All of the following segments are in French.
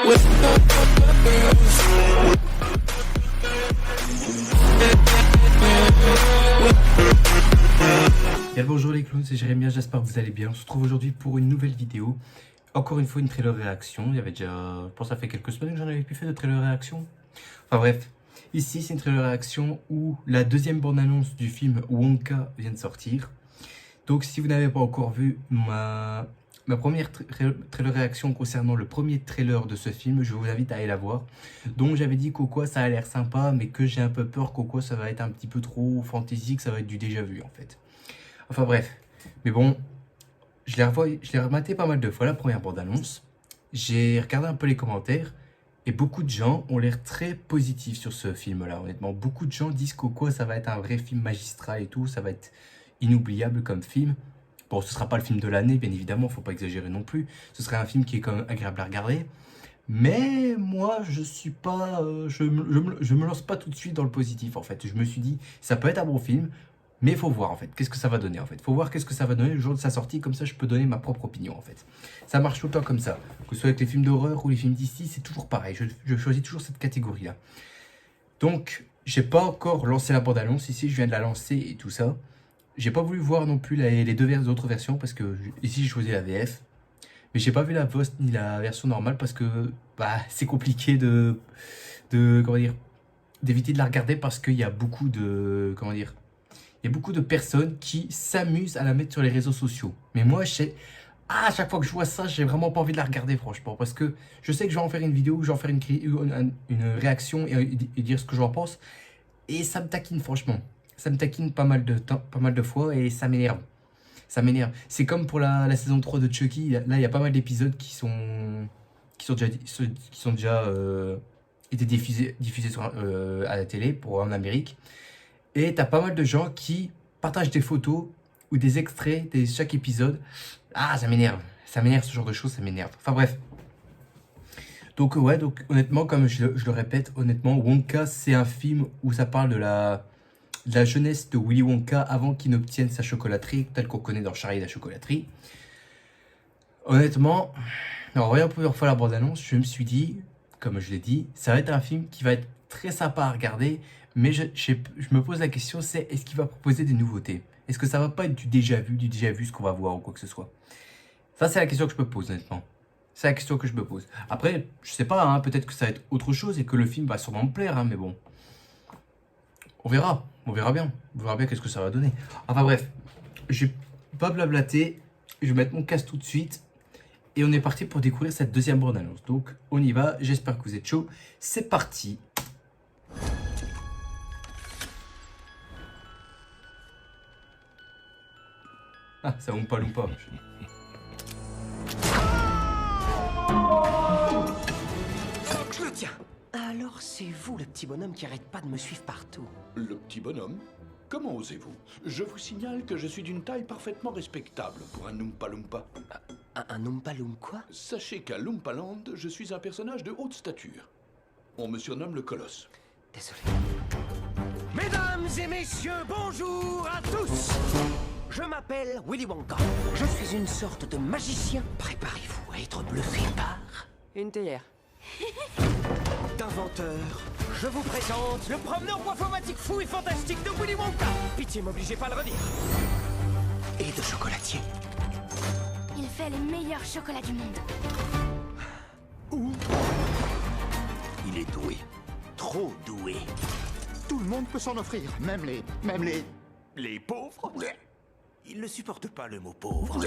Bien bonjour les clowns, c'est Jérémia, j'espère que vous allez bien. On se retrouve aujourd'hui pour une nouvelle vidéo. Encore une fois une trailer réaction. Il y avait déjà, je pense que ça fait quelques semaines que j'en avais plus fait de trailer réaction. Enfin bref, ici c'est une trailer réaction où la deuxième bande-annonce du film Wonka vient de sortir. Donc si vous n'avez pas encore vu ma première trailer réaction concernant le premier trailer de ce film, je vous invite à aller la voir. Donc j'avais dit qu'au quoi ça a l'air sympa, mais que j'ai un peu peur qu'au quoi ça va être un petit peu trop fantasy, que ça va être du déjà vu en fait. Enfin bref, mais bon, je l'ai rematé pas mal de fois la première bande-annonce. J'ai regardé un peu les commentaires et beaucoup de gens ont l'air très positifs sur ce film-là. Honnêtement, beaucoup de gens disent qu'au quoi ça va être un vrai film magistral et tout, ça va être inoubliable comme film. Bon, ce sera pas le film de l'année, bien évidemment, faut pas exagérer non plus. Ce serait un film qui est quand même agréable à regarder. Mais moi, je suis pas, je me lance pas tout de suite dans le positif en fait. Je me suis dit, ça peut être un bon film. Mais il faut voir en fait, qu'est-ce que ça va donner en fait. Il faut voir qu'est-ce que ça va donner le jour de sa sortie, comme ça je peux donner ma propre opinion en fait. Ça marche tout le temps comme ça. Que ce soit avec les films d'horreur ou les films d'ici, c'est toujours pareil. Je choisis toujours cette catégorie-là. Donc, j'ai pas encore lancé la bande-annonce. Ici, je viens de la lancer et tout ça. J'ai pas voulu voir non plus les deux autres versions parce que ici, j'ai choisi la VF. Mais j'ai pas vu la VOST ni la version normale parce que bah, c'est compliqué comment dire, d'éviter de la regarder parce qu'il y a beaucoup de, comment dire, il y a beaucoup de personnes qui s'amusent à la mettre sur les réseaux sociaux. Mais moi, à chaque fois que je vois ça, j'ai vraiment pas envie de la regarder, franchement. Parce que je sais que je vais en faire une vidéo, je vais en faire une réaction et dire ce que j'en pense. Et ça me taquine, franchement. Ça me taquine pas mal de fois et ça m'énerve. Ça m'énerve. C'est comme pour la saison 3 de Chucky. Là, il y a pas mal d'épisodes qui sont déjà été diffusés à la télé en Amérique. Et t'as pas mal de gens qui partagent des photos ou des extraits de chaque épisode. Ah, ça m'énerve. Ça m'énerve, ce genre de choses, ça m'énerve. Enfin bref. Donc ouais, donc honnêtement, comme je le répète, honnêtement, Wonka, c'est un film où ça parle de la jeunesse de Willy Wonka avant qu'il n'obtienne sa chocolaterie, telle qu'on connaît dans Charlie et la chocolaterie. Honnêtement, en voyant plusieurs fois la bande-annonce, je me suis dit, comme je l'ai dit, ça va être un film qui va être très sympa à regarder. Mais je me pose la question, c'est est-ce qu'il va proposer des nouveautés? Est-ce que ça va pas être du déjà vu ce qu'on va voir ou quoi que ce soit? Ça, c'est la question que je me pose, honnêtement. C'est la question que je me pose. Après, je sais pas, hein, peut-être que ça va être autre chose et que le film va sûrement me plaire, hein, mais bon. On verra bien. On verra bien qu'est-ce que ça va donner. Enfin bref, je vais pas blablater, je vais mettre mon casque tout de suite. Et on est parti pour découvrir cette deuxième bande-annonce. Donc, on y va, j'espère que vous êtes chaud. C'est parti. Ah, ça Oompa Loompa. Je le tiens. Alors c'est vous le petit bonhomme qui arrête pas de me suivre partout. Le petit bonhomme? Comment osez-vous? Je vous signale que je suis d'une taille parfaitement respectable pour un Oompa Loompa. Un Oompa Loom quoi? Sachez qu'à Loompaland, je suis un personnage de haute stature. On me surnomme le Colosse. Désolé. Mesdames et messieurs, bonjour à tous. Je m'appelle Willy Wonka. Je suis une sorte de magicien. Préparez-vous à être bluffé par... une théière. D'inventeur, je vous présente le promeneur boifomatique fou et fantastique de Willy Wonka. Pitié, m'obligez pas à le redire. Et de chocolatier. Il fait les meilleurs chocolats du monde. Où? Il est doué. Trop doué. Tout le monde peut s'en offrir, même les... Les pauvres? Il ne supporte pas le mot pauvre.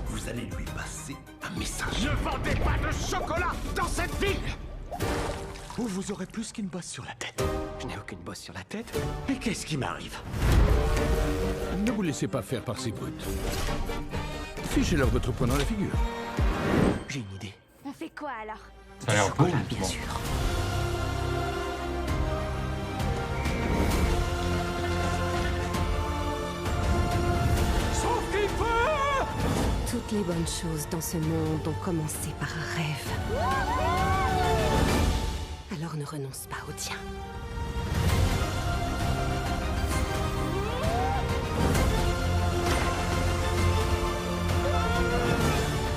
Vous allez lui passer un message. Ne vendez pas de chocolat dans cette ville! Ou vous aurez plus qu'une bosse sur la tête. Je n'ai aucune bosse sur la tête. Et qu'est-ce qui m'arrive? Ne vous laissez pas faire par ces brutes. Fichez-leur votre poing dans la figure. J'ai une idée. On fait quoi alors? Ça a l'air beau, Chocolat, bien bon. sûr. Toutes les bonnes choses dans ce monde ont commencé par un rêve. Alors ne renonce pas au tien.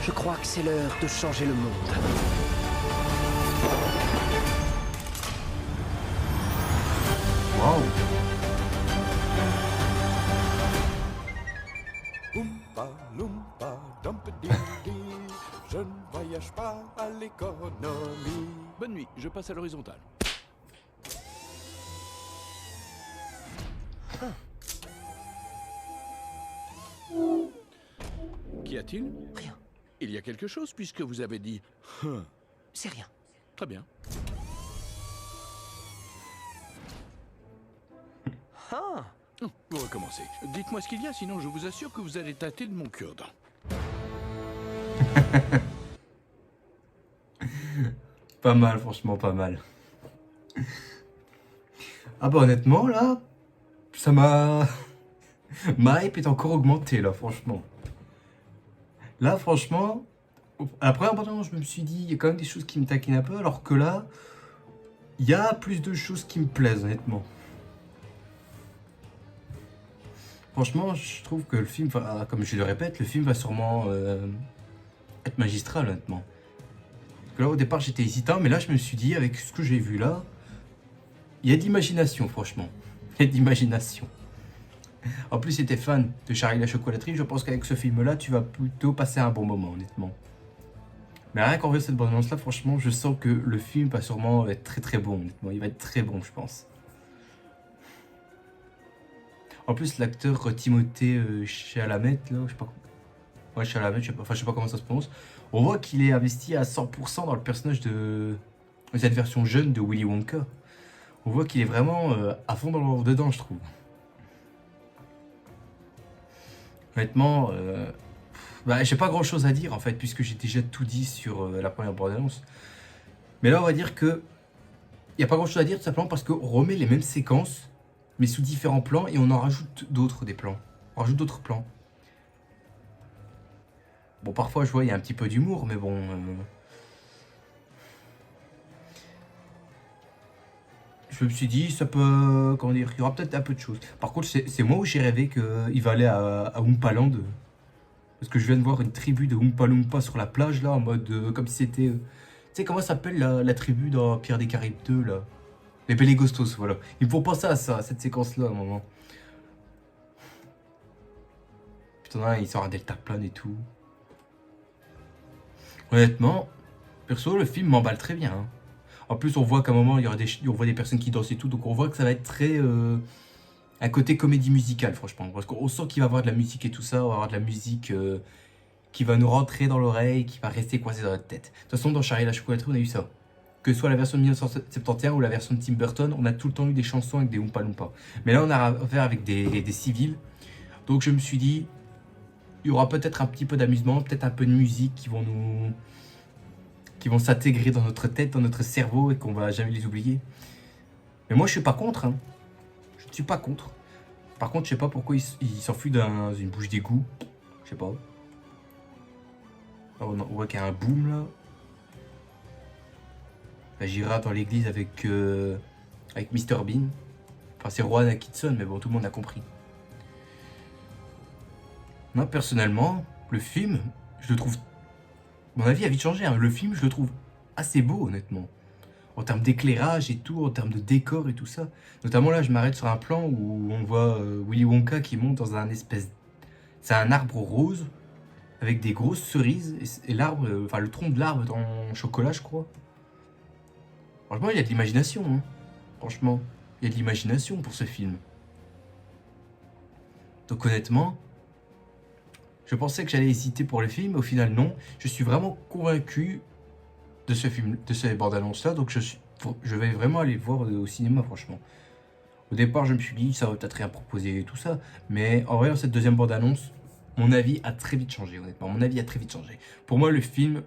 Je crois que c'est l'heure de changer le monde. Je ne voyage pas à l'économie. Bonne nuit, je passe à l'horizontale. Qu'y a-t-il? Rien. Il y a quelque chose puisque vous avez dit... C'est rien. Très bien. Ah, Vous recommencez. Dites-moi ce qu'il y a, sinon je vous assure que vous allez tâter de mon cure-dent. Pas mal, franchement, pas mal. Ah bah honnêtement, là, ça m'a... Ma hype est encore augmentée, là, franchement. Là, franchement, à la première bande-annonce, je me suis dit, il y a quand même des choses qui me taquinent un peu, alors que là, il y a plus de choses qui me plaisent, honnêtement. Franchement, je trouve que le film, comme je le répète, le film va sûrement être magistral, honnêtement. Parce que là, au départ, j'étais hésitant, mais là, je me suis dit, avec ce que j'ai vu là, il y a d'imagination, franchement. Il y a d'imagination. En plus, si t'es fan de Charlie la chocolaterie, je pense qu'avec ce film-là, tu vas plutôt passer un bon moment, honnêtement. Mais rien qu'en voyant cette bande-annonce-là, franchement, je sens que le film va sûrement être très très bon, honnêtement. Il va être très bon, je pense. En plus, l'acteur Timothée Chalamet, là, je sais pas. Ouais, Chalamet, je sais pas comment ça se prononce. On voit qu'il est investi à 100% dans le personnage de cette version jeune de Willy Wonka. On voit qu'il est vraiment à fond dedans, je trouve. Honnêtement, j'ai pas grand chose à dire en fait, puisque j'ai déjà tout dit sur la première bande-annonce. Mais là, on va dire que il n'y a pas grand chose à dire, tout simplement parce qu'on remet les mêmes séquences, mais sous différents plans, et on en rajoute d'autres des plans. On rajoute d'autres plans. Bon, parfois, je vois, il y a un petit peu d'humour, mais bon... Je me suis dit, ça peut... Comment dire, il y aura peut-être un peu de choses. Par contre, c'est moi où j'ai rêvé qu'il va aller à Oompa Land. Parce que je viens de voir une tribu de Oompa Loompa sur la plage, là, en mode... comme si c'était... tu sais, comment ça s'appelle la tribu dans Pierre des Caraïbes 2, là? Les Pelégostos, voilà. Il me faut penser à ça, à cette séquence-là, à un moment. Putain, il sort un deltaplane et tout. Honnêtement, perso, le film m'emballe très bien. Hein. En plus, on voit qu'à un moment, on voit des personnes qui dansent et tout, donc on voit que ça va être très... un côté comédie musicale, franchement. Parce qu'on sent qu'il va y avoir de la musique et tout ça, on va avoir de la musique qui va nous rentrer dans l'oreille, qui va rester coincée dans notre tête. De toute façon, dans Charlie la chocolaterie, on a eu ça. Que ce soit la version de 1971 ou la version de Tim Burton, on a tout le temps eu des chansons avec des Oompa Loompa. Mais là, on a affaire avec des civils. Donc je me suis dit, il y aura peut-être un petit peu d'amusement, peut-être un peu de musique qui vont s'intégrer dans notre tête, dans notre cerveau et qu'on va jamais les oublier. Mais moi, je suis pas contre. Hein. Je ne suis pas contre. Par contre, je sais pas pourquoi il s'enfuit dans une bouche d'égout. Je sais pas. Alors, on voit qu'il y a un boom là. La girafe dans l'église avec Mr Bean. Enfin, c'est Rowan Atkinson, mais bon, tout le monde a compris. Moi, personnellement, le film, je le trouve... Mon avis a vite changé. Hein. Le film, je le trouve assez beau, honnêtement. En termes d'éclairage et tout, en termes de décor et tout ça. Notamment là, je m'arrête sur un plan où on voit Willy Wonka qui monte dans un espèce... C'est un arbre rose avec des grosses cerises. Et l'arbre, enfin le tronc de l'arbre est en chocolat, je crois. Franchement, il y a de l'imagination. Hein. Franchement, il y a de l'imagination pour ce film. Donc honnêtement, je pensais que j'allais hésiter pour le film. Au final, non. Je suis vraiment convaincu de ce film, de cette bande-annonce-là. Donc je vais vraiment aller le voir au cinéma, franchement. Au départ, je me suis dit, ça va peut-être rien proposer et tout ça. Mais en voyant cette deuxième bande-annonce, mon avis a très vite changé, honnêtement. Mon avis a très vite changé. Pour moi, le film,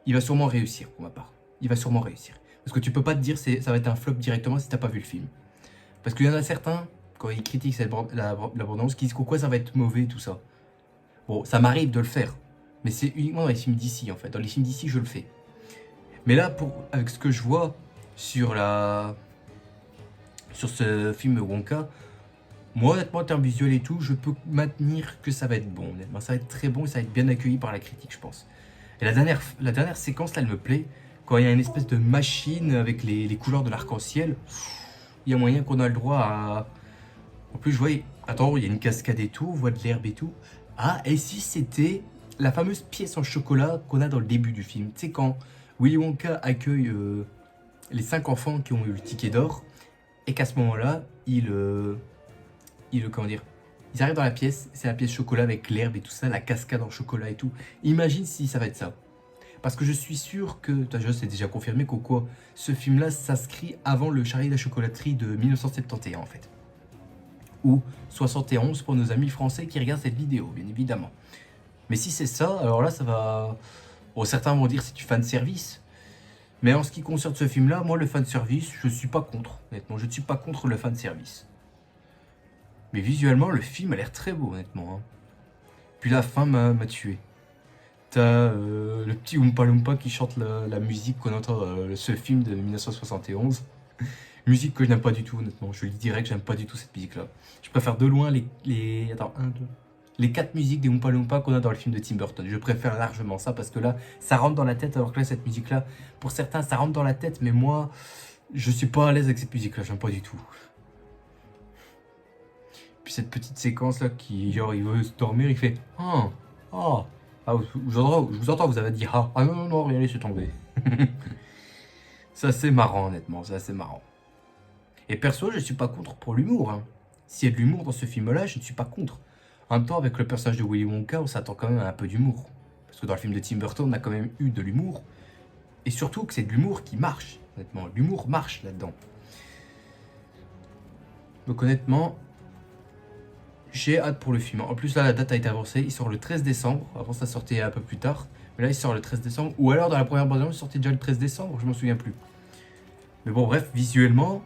il va sûrement réussir, pour ma part. Il va sûrement réussir. Parce que tu peux pas te dire ça va être un flop directement si t'as pas vu le film. Parce qu'il y en a certains, quand ils critiquent la bande-annonce, qui disent quoi ça va être mauvais, tout ça. Bon, ça m'arrive de le faire. Mais c'est uniquement dans les films d'ici, en fait. Dans les films d'ici, je le fais. Mais là, avec ce que je vois sur ce film Wonka, moi, honnêtement, en termes visuels et tout, je peux maintenir que ça va être bon. Honnêtement, ça va être très bon et ça va être bien accueilli par la critique, je pense. Et la dernière séquence, là, elle me plaît. Quand il y a une espèce de machine avec les couleurs de l'arc-en-ciel, il y a moyen qu'on a le droit à... En plus, je vois... Attends, il y a une cascade et tout, on voit de l'herbe et tout. Ah, et si c'était la fameuse pièce en chocolat qu'on a dans le début du film. Tu sais, quand Willy Wonka accueille les 5 enfants qui ont eu le ticket d'or, et qu'à ce moment-là, comment dire, ils arrivent dans la pièce, c'est la pièce chocolat avec l'herbe et tout ça, la cascade en chocolat et tout. Imagine si ça va être ça. Parce que je suis sûr que, c'est déjà confirmé qu'au quoi, ce film-là s'inscrit avant le Charlie de la chocolaterie de 1971 en fait. Ou 71 pour nos amis français qui regardent cette vidéo, bien évidemment. Mais si c'est ça, alors là ça va... Bon, certains vont dire c'est du fan service. Mais en ce qui concerne ce film-là, moi le fan service, je suis pas contre. Honnêtement, je ne suis pas contre le fan service. Mais visuellement, le film a l'air très beau, honnêtement. Hein. Puis la fin m'a tué. T'as le petit Oompa Loompa qui chante la musique qu'on entend dans ce film de 1971. Musique que je n'aime pas du tout, honnêtement. Je lui dirais que j'aime pas du tout cette musique-là. Je préfère de loin les 4 musiques des Oompa Loompa qu'on a dans le film de Tim Burton. Je préfère largement ça parce que là, ça rentre dans la tête, alors que là, cette musique-là, pour certains, ça rentre dans la tête, mais moi, je suis pas à l'aise avec cette musique-là, j'aime pas du tout. Puis cette petite séquence-là qui, genre, il veut se dormir, il fait « Ah, ah ». Ah, je vous entends, vous avez dit ah. Ah non, non, rien, laissez tomber. Ça, c'est marrant, honnêtement, ça, c'est marrant. Et perso, je suis pas contre pour l'humour. Hein. S'il y a de l'humour dans ce film-là, je ne suis pas contre. En même temps, avec le personnage de Willy Wonka, on s'attend quand même à un peu d'humour. Parce que dans le film de Tim Burton, on a quand même eu de l'humour. Et surtout que c'est de l'humour qui marche, honnêtement. L'humour marche là-dedans. Donc honnêtement... j'ai hâte pour le film. En plus, là, la date a été avancée. Il sort le 13 décembre. Avant, ça sortait un peu plus tard. Mais là, il sort le 13 décembre. Ou alors, dans la première bande-annonce, il sortait déjà le 13 décembre. Je m'en souviens plus. Mais bon, bref, visuellement,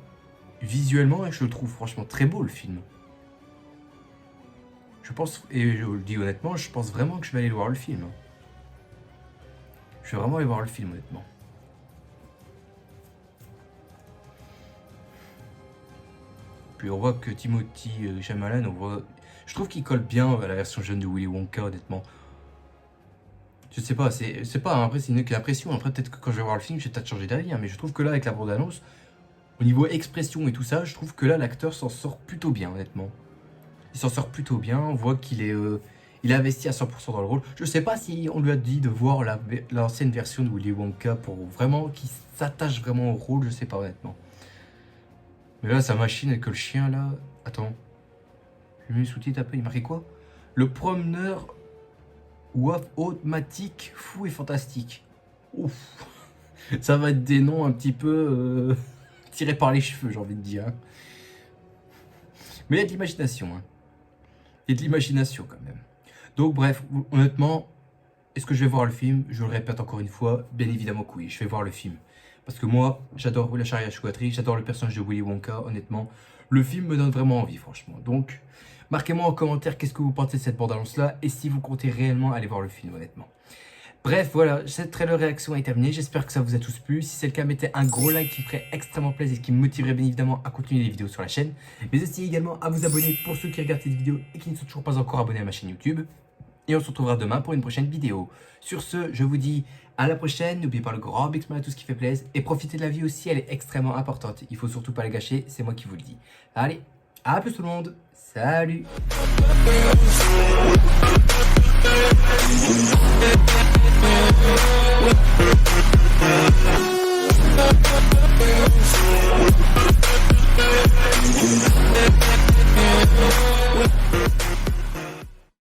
je le trouve franchement très beau, le film. Je pense, et je le dis honnêtement, je pense vraiment que je vais aller voir le film. Je vais vraiment aller voir le film, honnêtement. Puis on voit que Timothy Chalamet, je trouve qu'il colle bien à la version jeune de Willy Wonka, honnêtement. Je sais pas, c'est pas, après c'est une impression. Après peut-être que quand je vais voir le film, je vais peut-être changer d'avis, hein, mais je trouve que là avec la bande-annonce, au niveau expression et tout ça, je trouve que là l'acteur s'en sort plutôt bien, honnêtement. Il s'en sort plutôt bien, on voit qu'il est, il a investi à 100% dans le rôle. Je sais pas si on lui a dit de voir l'ancienne version de Willy Wonka pour vraiment qu'il s'attache vraiment au rôle, je sais pas honnêtement. Mais là, sa machine avec le chien, là... Attends. J'ai mis le sous-titre après, il marquait quoi? Le promeneur automatique fou et fantastique. Ouf. Ça va être des noms un petit peu tirés par les cheveux, j'ai envie de dire. Mais il y a de l'imagination. Hein. Il y a de l'imagination quand même. Donc bref, honnêtement, est-ce que je vais voir le film? Je le répète encore une fois, bien évidemment que oui, je vais voir le film. Parce que moi, j'adore la Charlie à la chocolaterie, j'adore le personnage de Willy Wonka, honnêtement. Le film me donne vraiment envie, franchement. Donc, marquez-moi en commentaire qu'est-ce que vous pensez de cette bande-annonce-là et si vous comptez réellement aller voir le film, honnêtement. Bref, voilà, cette trailer réaction est terminée. J'espère que ça vous a tous plu. Si c'est le cas, mettez un gros like qui ferait extrêmement plaisir et qui me motiverait bien évidemment à continuer les vidéos sur la chaîne. Mais aussi également à vous abonner pour ceux qui regardent cette vidéo et qui ne sont toujours pas encore abonnés à ma chaîne YouTube. Et on se retrouvera demain pour une prochaine vidéo. Sur ce, je vous dis à la prochaine. N'oubliez pas le grand big smile à tout ce qui fait plaisir. Et profitez de la vie aussi, elle est extrêmement importante. Il faut surtout pas la gâcher, c'est moi qui vous le dis. Allez, à plus tout le monde. Salut. Yeah.